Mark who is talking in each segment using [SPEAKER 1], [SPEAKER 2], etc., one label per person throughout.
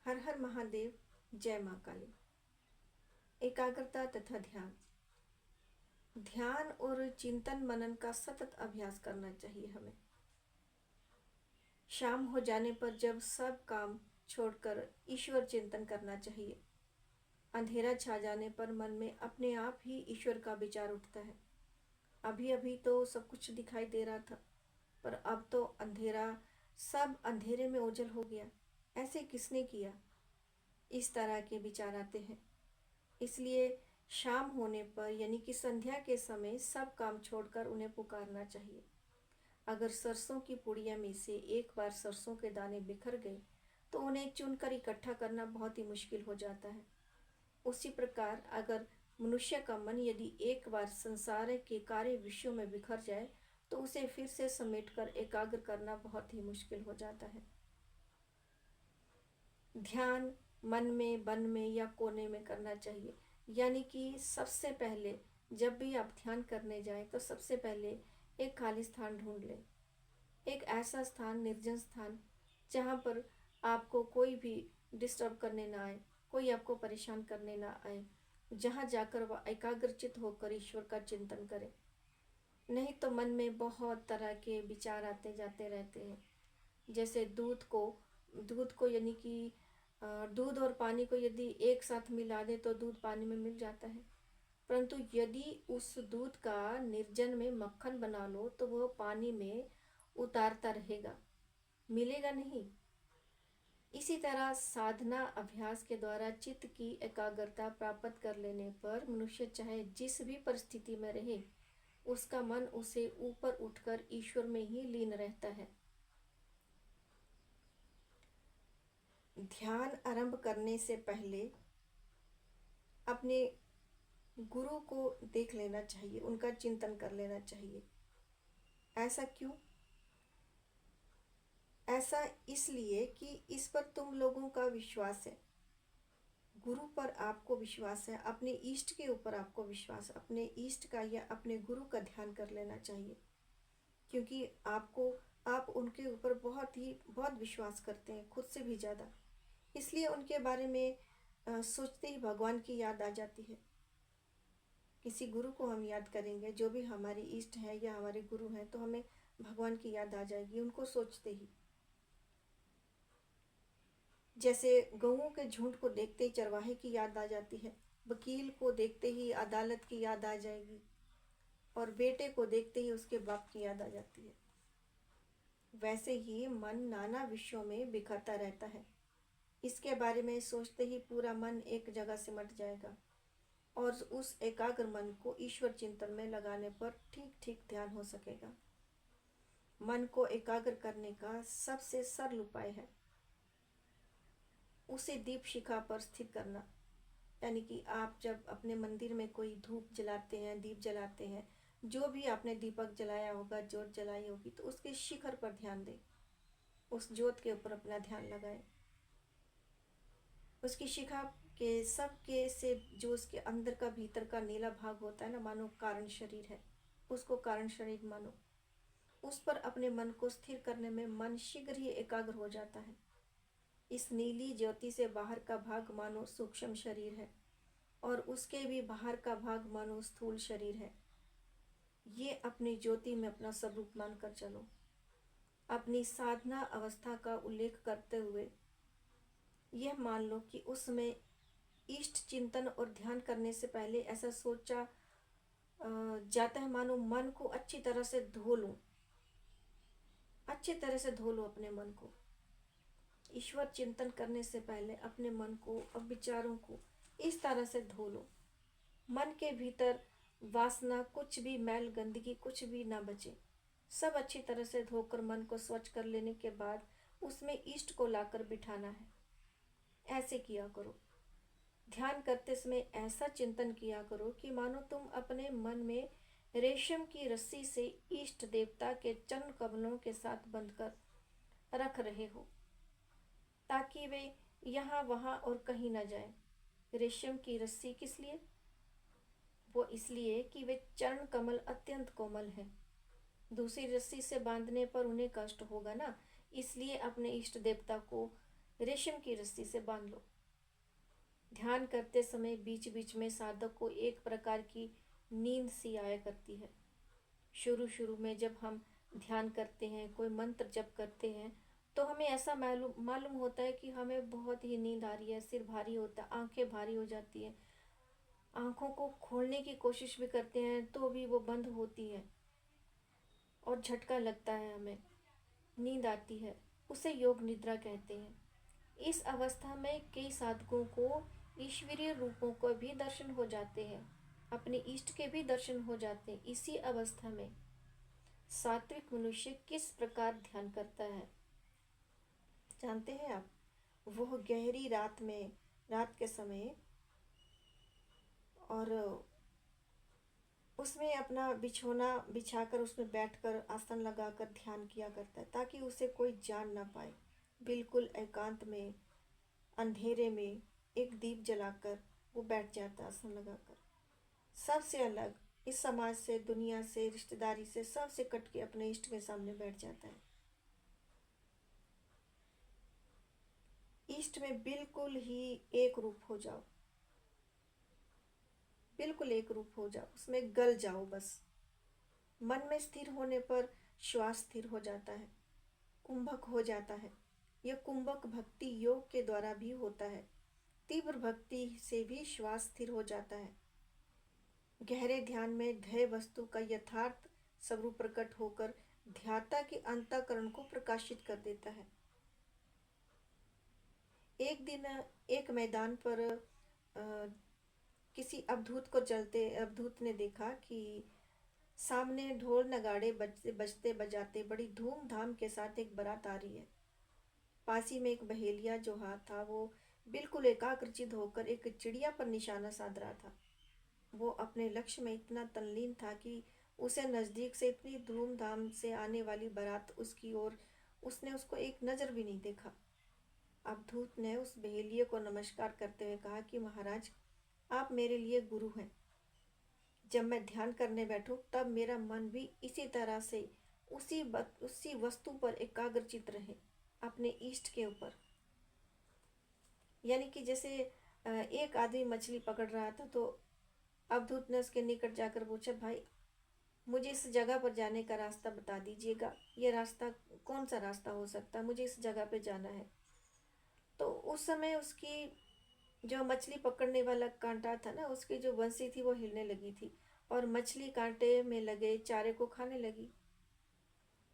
[SPEAKER 1] हर हर महादेव। जय माँ काली। एकाग्रता तथा ध्यान। ध्यान और चिंतन मनन का सतत अभ्यास करना चाहिए हमें। शाम हो जाने पर जब सब काम छोड़कर ईश्वर चिंतन करना चाहिए। अंधेरा छा जाने पर मन में अपने आप ही ईश्वर का विचार उठता है। अभी अभी तो सब कुछ दिखाई दे रहा था, पर अब तो अंधेरा, सब अंधेरे में ओझल हो गया। ऐसे किसने किया? इस तरह के विचार आते हैं। इसलिए शाम होने पर यानी कि संध्या के समय सब काम छोड़कर उन्हें पुकारना चाहिए। अगर सरसों की पुड़िया में से एक बार सरसों के दाने बिखर गए तो उन्हें चुनकर इकट्ठा करना बहुत ही मुश्किल हो जाता है। उसी प्रकार अगर मनुष्य का मन यदि एक बार संसार के कार्य विषयों में बिखर जाए तो उसे फिर से समेटकर एकाग्र करना बहुत ही मुश्किल हो जाता है। ध्यान मन में, वन में या कोने में करना चाहिए। यानी कि सबसे पहले जब भी आप ध्यान करने जाएं तो सबसे पहले एक खाली स्थान ढूंढ लें। एक ऐसा स्थान, निर्जन स्थान, जहाँ पर आपको कोई भी डिस्टर्ब करने ना आए, कोई आपको परेशान करने ना आए, जहाँ जाकर वह एकाग्रचित होकर ईश्वर का चिंतन करें। नहीं तो मन में बहुत तरह के विचार आते जाते रहते हैं। जैसे दूध को यानी कि दूध और पानी को यदि एक साथ मिला दे तो दूध पानी में मिल जाता है, परंतु यदि उस दूध का निर्जन में मक्खन बना लो तो वह पानी में उतारता रहेगा, मिलेगा नहीं। इसी तरह साधना अभ्यास के द्वारा चित्त की एकाग्रता प्राप्त कर लेने पर मनुष्य चाहे जिस भी परिस्थिति में रहे, उसका मन उसे ऊपर उठकर ईश्वर में ही लीन रहता है। ध्यान आरंभ करने से पहले अपने गुरु को देख लेना चाहिए, उनका चिंतन कर लेना चाहिए। ऐसा क्यों? ऐसा इसलिए कि इस पर तुम लोगों का विश्वास है, गुरु पर आपको विश्वास है, अपने इष्ट के ऊपर आपको विश्वास है। अपने इष्ट का या अपने गुरु का ध्यान कर लेना चाहिए, क्योंकि आप उनके ऊपर बहुत विश्वास करते हैं, खुद से भी ज़्यादा। इसलिए उनके बारे में सोचते ही भगवान की याद आ जाती है। किसी गुरु को हम याद करेंगे, जो भी हमारे इष्ट है या हमारे गुरु हैं, तो हमें भगवान की याद आ जाएगी उनको सोचते ही। जैसे गऊओं के झुंड को देखते ही चरवाहे की याद आ जाती है, वकील को देखते ही अदालत की याद आ जाएगी, और बेटे को देखते ही उसके बाप की याद आ जाती है। वैसे ही मन नाना विषयों में बिखरता रहता है। इसके बारे में सोचते ही पूरा मन एक जगह सिमट जाएगा, और उस एकाग्र मन को ईश्वर चिंतन में लगाने पर ठीक ठीक ध्यान हो सकेगा। मन को एकाग्र करने का सबसे सरल उपाय है उसे दीप शिखा पर स्थित करना। यानी कि आप जब अपने मंदिर में कोई धूप जलाते हैं, दीप जलाते हैं, जो भी आपने दीपक जलाया होगा, जोत जलाई होगी, तो उसके शिखर पर ध्यान दें, उस जोत के ऊपर अपना ध्यान लगाएं। उसकी शिखा के सबके से जो उसके अंदर का भीतर का नीला भाग होता है ना, मानो कारण शरीर है, उसको कारण शरीर मानो। उस पर अपने मन को स्थिर करने में मन शीघ्र ही एकाग्र हो जाता है। इस नीली ज्योति से बाहर का भाग मानो सूक्ष्म शरीर है, और उसके भी बाहर का भाग मानो स्थूल शरीर है। ये अपनी ज्योति में अपना स्वरूप मानकर चलो। अपनी साधना अवस्था का उल्लेख करते हुए यह मान लो कि उसमें इष्ट चिंतन और ध्यान करने से पहले ऐसा सोचा जाता है मानो मन को अच्छी तरह से धो लो, अच्छी तरह से धो लो अपने मन को। ईश्वर चिंतन करने से पहले अपने मन को और विचारों को इस तरह से धो लो, मन के भीतर वासना, कुछ भी मैल गंदगी कुछ भी ना बचे। सब अच्छी तरह से धोकर मन को स्वच्छ कर लेने के बाद उसमें इष्ट को लाकर बिठाना है। ऐसे किया करो। ध्यान करते समय ऐसा चिंतन किया करो कि मानो तुम अपने मन में रेशम की रस्सी से इष्ट देवता के चरण कमलों के साथ बंधकर रख रहे हो, ताकि वे यहाँ वहाँ और कहीं न जाएं। रेशम की रस्सी किस लिए? वो इसलिए कि वे चरण कमल अत्यंत कोमल हैं। दूसरी रस्सी से बांधने पर उन्हें कष्ट होगा ना, इसलिए अपने इष्ट देवता को रेशम की रस्सी से बांध लो। ध्यान करते समय बीच बीच में साधक को एक प्रकार की नींद सी आया करती है। शुरू शुरू में जब हम ध्यान करते हैं, कोई मंत्र जप करते हैं, तो हमें ऐसा मालूम मालूम होता है कि हमें बहुत ही नींद आ रही है, सिर भारी होता है, आंखें भारी हो जाती हैं। आंखों को खोलने की कोशिश भी करते हैं तो भी वो बंद होती है और झटका लगता है, हमें नींद आती है। उसे योग निद्रा कहते हैं। इस अवस्था में कई साधकों को ईश्वरीय रूपों को भी दर्शन हो जाते हैं, अपने इष्ट के भी दर्शन हो जाते हैं। इसी अवस्था में सात्विक मनुष्य किस प्रकार ध्यान करता है जानते हैं आप? वह गहरी रात में, रात के समय, और उसमें अपना बिछोना बिछाकर उसमें बैठकर आसन लगाकर ध्यान किया करता है, ताकि उसे कोई जान ना पाए। बिल्कुल एकांत में, अंधेरे में एक दीप जलाकर वो बैठ जाता है आसन लगाकर। सबसे अलग, इस समाज से, दुनिया से, रिश्तेदारी से, सबसे कट के अपने इष्ट के सामने बैठ जाता है। इष्ट में बिल्कुल ही एक रूप हो जाओ, बिल्कुल एक रूप हो जाओ, उसमें गल जाओ बस। मन में स्थिर होने पर श्वास स्थिर हो जाता है, कुंभक हो जाता है। यह कुंभक भक्ति योग के द्वारा भी होता है। तीव्र भक्ति से भी श्वास स्थिर हो जाता है। गहरे ध्यान में ध्येय वस्तु का यथार्थ स्वरूप प्रकट होकर ध्याता के अंतःकरण को प्रकाशित कर देता है। एक दिन एक मैदान पर किसी अवधूत को चलते, अवधूत ने देखा कि सामने ढोल नगाड़े बजते बजते बजाते बड़ी धूमधाम के साथ एक बारात आ रही है। पास ही में एक बहेलिया जो हाथ था वो बिल्कुल एकाग्रचित होकर एक चिड़िया पर निशाना साध रहा था। वो अपने लक्ष्य में इतना तल्लीन था कि उसे नज़दीक से इतनी धूमधाम से आने वाली बारात उसकी ओर उसने उसको एक नज़र भी नहीं देखा। अवधूत ने उस बहेलिये को नमस्कार करते हुए कहा कि महाराज, आप मेरे लिए गुरु हैं। जब मैं ध्यान करने बैठूं तब मेरा मन भी इसी तरह से उसी वस्तु पर एकाग्रचित रहे, अपने इष्ट के ऊपर। यानी कि जैसे एक आदमी मछली पकड़ रहा था तो अवधूत ने उसके निकट जाकर पूछा, भाई मुझे इस जगह पर जाने का रास्ता बता दीजिएगा, ये रास्ता कौन सा रास्ता हो सकता है, मुझे इस जगह पे जाना है। तो उस समय उसकी जो मछली पकड़ने वाला कांटा था ना, उसकी जो बंसी थी वो हिलने लगी थी और मछली कांटे में लगे चारे को खाने लगी।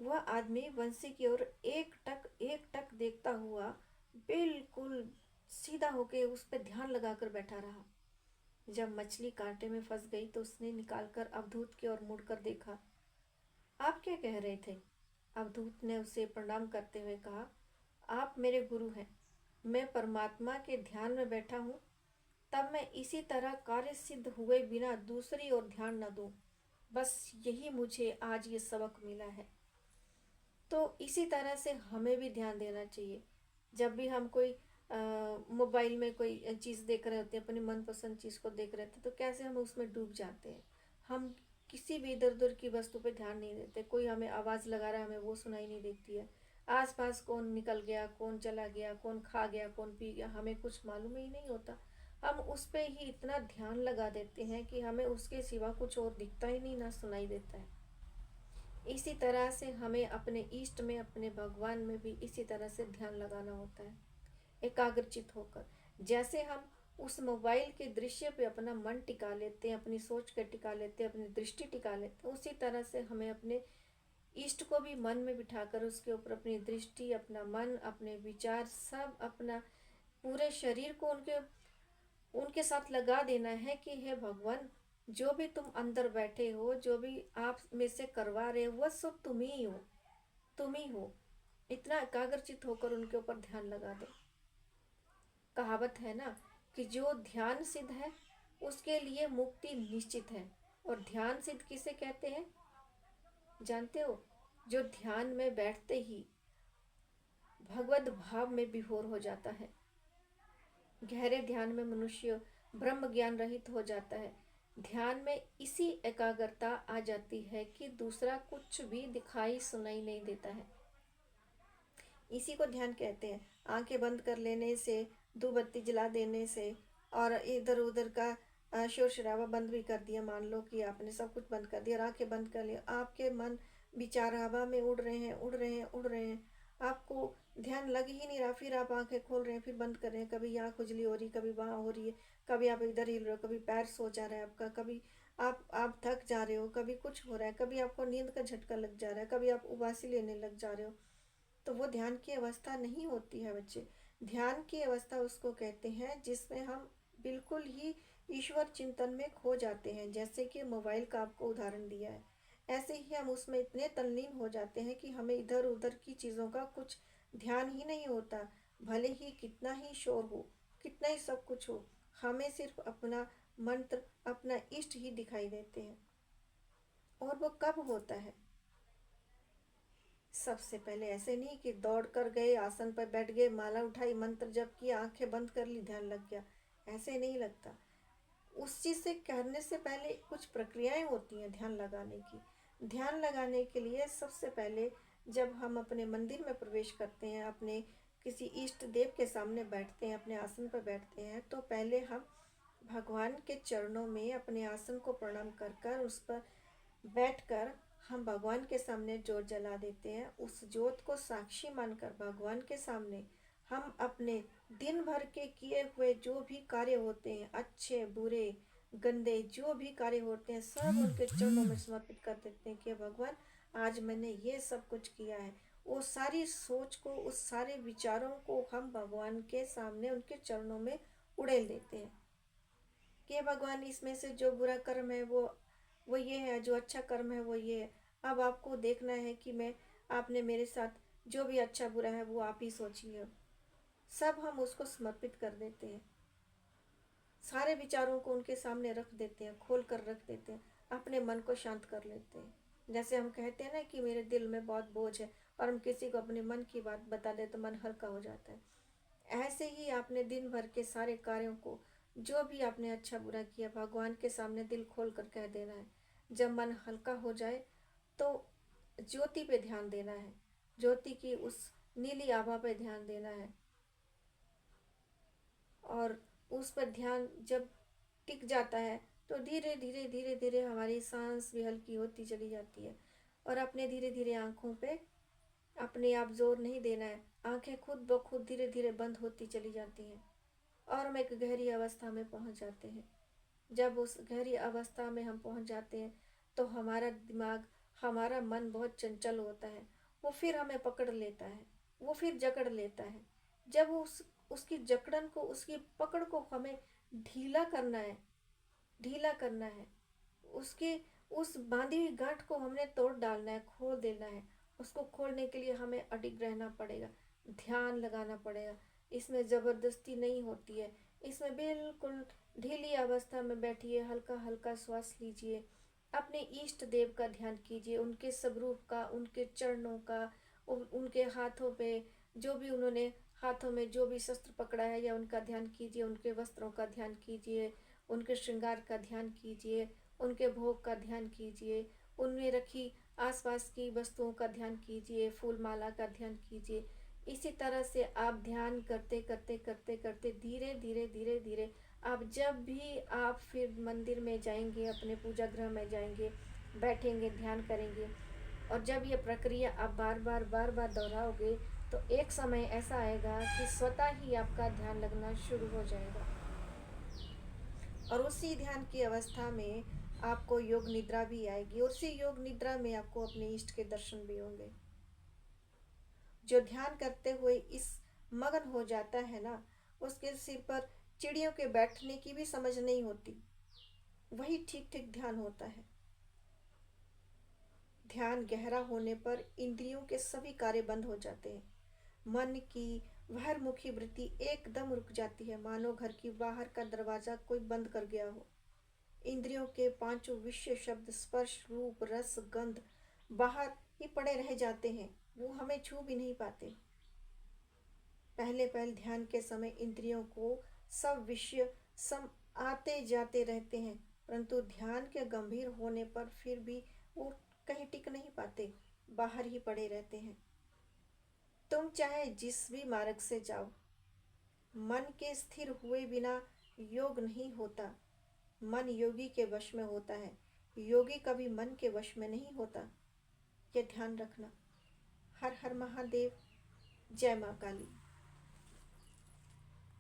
[SPEAKER 1] वह आदमी बंसी की ओर एक टक देखता हुआ बिल्कुल सीधा होके उस पर ध्यान लगाकर बैठा रहा। जब मछली कांटे में फंस गई तो उसने निकालकर अवधूत की ओर मुड़कर देखा। आप क्या कह रहे थे? अवधूत ने उसे प्रणाम करते हुए कहा, आप मेरे गुरु हैं। मैं परमात्मा के ध्यान में बैठा हूँ, तब मैं इसी तरह कार्य सिद्ध हुए बिना दूसरी ओर ध्यान न दूं। बस यही मुझे आज ये सबक मिला है। तो इसी तरह से हमें भी ध्यान देना चाहिए। जब भी हम कोई मोबाइल में कोई चीज़ देख रहे होते हैं, अपनी मनपसंद चीज़ को देख रहे थे, तो कैसे हम उसमें डूब जाते हैं। हम किसी भी इधर उधर की वस्तु पे ध्यान नहीं देते। कोई हमें आवाज़ लगा रहा है, हमें वो सुनाई नहीं देती है। आसपास कौन निकल गया, कौन चला गया, कौन खा गया, कौन पी गया, हमें कुछ मालूम ही नहीं होता। हम उस पर ही इतना ध्यान लगा देते हैं कि हमें उसके सिवा कुछ और दिखता ही नहीं, ना सुनाई देता है। इसी तरह से हमें अपने इष्ट में, अपने भगवान में भी इसी तरह से ध्यान लगाना होता है, एकाग्रचित होकर। जैसे हम उस मोबाइल के दृश्य पे अपना मन टिका लेते हैं, अपनी सोच के टिका लेते हैं, अपनी दृष्टि टिका लेते हैं, उसी तरह से हमें अपने इष्ट को भी मन में बिठाकर उसके ऊपर अपनी दृष्टि, अपना मन, अपने विचार, सब अपना पूरे शरीर को उनके उनके साथ लगा देना है कि हे भगवान, जो भी तुम अंदर बैठे हो, जो भी आप में से करवा रहे हो, वह सब तुम ही हो, तुम ही हो। इतना एकाग्रचित होकर उनके ऊपर ध्यान लगा दो। कहावत है ना कि जो ध्यान सिद्ध है उसके लिए मुक्ति निश्चित है। और ध्यान सिद्ध किसे कहते हैं जानते हो? जो ध्यान में बैठते ही भगवत भाव में विभोर हो जाता है। गहरे ध्यान में मनुष्य ब्रह्म ज्ञान रहित हो जाता है। ध्यान में इसी एकाग्रता आ जाती है कि दूसरा कुछ भी दिखाई सुनाई नहीं देता है। इसी को ध्यान कहते हैं। आंखें बंद कर लेने से, धूप बत्ती जला देने से और इधर उधर का शोर शराबा बंद भी कर दिया, मान लो कि आपने सब कुछ बंद कर दिया और आंखें बंद कर लिया, आपके मन विचार हवा में उड़ रहे हैं, उड़ रहे हैं, उड़ रहे हैं, आपको ध्यान लग ही नहीं रहा, फिर आप आंखें खोल रहे हैं, फिर बंद कर रहे हैं, कभी यहाँ खुजली हो रही, कभी वहाँ हो रही है, कभी आप इधर हिल रहे हो, कभी पैर सो जा रहा है आपका, कभी आप थक जा रहे हो, कभी कुछ हो रहा है, कभी आपको नींद का झटका लग जा रहा है, कभी आप उबासी लेने लग जा रहे हो, तो वो ध्यान की अवस्था नहीं होती है बच्चे। ध्यान की अवस्था उसको कहते हैं जिसमें हम बिल्कुल ही ईश्वर चिंतन में खो जाते हैं। जैसे कि मोबाइल का आपको उदाहरण दिया है, ऐसे ही हम उसमें इतने तल्लीन हो जाते हैं कि हमें इधर उधर की चीज़ों का कुछ ध्यान ही नहीं होता। भले ही कितना ही शोर हो, कितना ही सब कुछ हो, हमें सिर्फ अपना मंत्र, अपना इष्ट ही दिखाई देते हैं। और वो कब होता है? सबसे पहले ऐसे नहीं कि दौड़ कर गए, आसन पर बैठ गए, माला उठाई, मंत्र जप किया, आंखें बंद कर ली, ध्यान लग गया, ऐसे नहीं लगता। उस चीज़ से करने से पहले कुछ प्रक्रियाएं होती हैं ध्यान लगाने की। ध्यान लगाने के लिए सबसे पहले जब हम अपने मंदिर में प्रवेश करते हैं, अपने किसी इष्ट देव के सामने बैठते हैं, अपने आसन पर बैठते हैं, तो पहले हम भगवान के चरणों में अपने आसन को प्रणाम कर कर उस पर बैठकर हम भगवान के सामने जोत जला देते हैं। उस जोत को साक्षी मानकर भगवान के सामने हम अपने दिन भर के किए हुए जो भी कार्य होते हैं, अच्छे बुरे गंदे जो भी कार्य होते हैं, सब उनके चरणों में समर्पित कर देते हैं कि भगवान आज मैंने ये सब कुछ किया है। वो सारी सोच को, उस सारे विचारों को हम भगवान के सामने उनके चरणों में उड़ेल देते हैं कि भगवान इसमें से जो बुरा कर्म है वो ये है, जो अच्छा कर्म है वो ये है। अब आपको देखना है कि मैं आपने मेरे साथ जो भी अच्छा बुरा है वो आप ही सोचिए। सब हम उसको समर्पित कर देते हैं, सारे विचारों को उनके सामने रख देते हैं, खोल कर रख देते हैं, अपने मन को शांत कर लेते हैं। जैसे हम कहते हैं ना कि मेरे दिल में बहुत बोझ है, और हम किसी को अपने मन की बात बता दे तो मन हल्का हो जाता है। ऐसे ही आपने दिन भर के सारे कार्यों को, जो भी आपने अच्छा बुरा किया, भगवान के सामने दिल खोल कर कह देना है। जब मन हल्का हो जाए तो ज्योति पे ध्यान देना है, ज्योति की उस नीली आभा पे ध्यान देना है, और उस पर ध्यान जब टिक जाता है तो धीरे धीरे धीरे धीरे हमारी सांस भी हल्की होती चली जाती है। और अपने धीरे धीरे आँखों पे अपने आप जोर नहीं देना है, आंखें खुद ब खुद धीरे धीरे बंद होती चली जाती हैं और हम एक गहरी अवस्था में पहुंच जाते हैं। जब उस गहरी अवस्था में हम पहुंच जाते हैं तो हमारा दिमाग, हमारा मन बहुत चंचल होता है, वो फिर हमें पकड़ लेता है, वो फिर जकड़ लेता है। जब उसकी जकड़न को, उसकी पकड़ को हमें ढीला करना है, ढीला करना है, उसकी उस बांधी हुई गांठ को हमने तोड़ डालना है, खोल देना है। उसको खोलने के लिए हमें अडिग रहना पड़ेगा, ध्यान लगाना पड़ेगा। इसमें ज़बरदस्ती नहीं होती है, इसमें बिल्कुल ढीली अवस्था में बैठिए, हल्का हल्का श्वास लीजिए, अपने इष्ट देव का ध्यान कीजिए, उनके स्वरूप का, उनके चरणों का, उनके हाथों पे जो भी उन्होंने हाथों में जो भी शस्त्र पकड़ा है, या उनका ध्यान कीजिए, उनके वस्त्रों का ध्यान कीजिए, उनके श्रृंगार का ध्यान कीजिए, उनके भोग का ध्यान कीजिए, उनमें रखी आसपास की वस्तुओं का ध्यान कीजिए, फूल माला का ध्यान कीजिए। इसी तरह से आप ध्यान करते करते करते करते धीरे धीरे धीरे धीरे आप जब भी आप फिर मंदिर में जाएंगे, अपने पूजा गृह में जाएंगे, बैठेंगे, ध्यान करेंगे, और जब ये प्रक्रिया आप बार बार दोहराओगे तो एक समय ऐसा आएगा कि स्वतः ही आपका ध्यान लगना शुरू हो जाएगा। और उसी ध्यान की अवस्था में आपको योग निद्रा भी आएगी, उसी योग निद्रा में आपको अपने इष्ट के दर्शन भी होंगे। जो ध्यान करते हुए इस मगन हो जाता है ना, उसके सिर पर चिड़ियों के बैठने की भी समझ नहीं होती, वही ठीक ठीक ध्यान होता है। ध्यान गहरा होने पर इंद्रियों के सभी कार्य बंद हो जाते हैं, मन की बहिर्मुखी वृत्ति एकदम रुक जाती है, मानो घर की बाहर का दरवाजा कोई बंद कर गया हो। इंद्रियों के पांचों विषय, शब्द, स्पर्श, रूप, रस, गंध बाहर ही पड़े रह जाते हैं, वो हमें छू भी नहीं पाते। पहले पहले ध्यान के समय इंद्रियों को सब विषय सम आते जाते रहते हैं, परंतु ध्यान के गंभीर होने पर फिर भी वो कहीं टिक नहीं पाते, बाहर ही पड़े रहते हैं। तुम चाहे जिस भी मार्ग से जाओ, मन के स्थिर हुए बिना योग नहीं होता। मन योगी के वश में होता है, योगी कभी मन के वश में नहीं होता। ये ध्यान रखना। हर हर महादेव। जय माँ काली।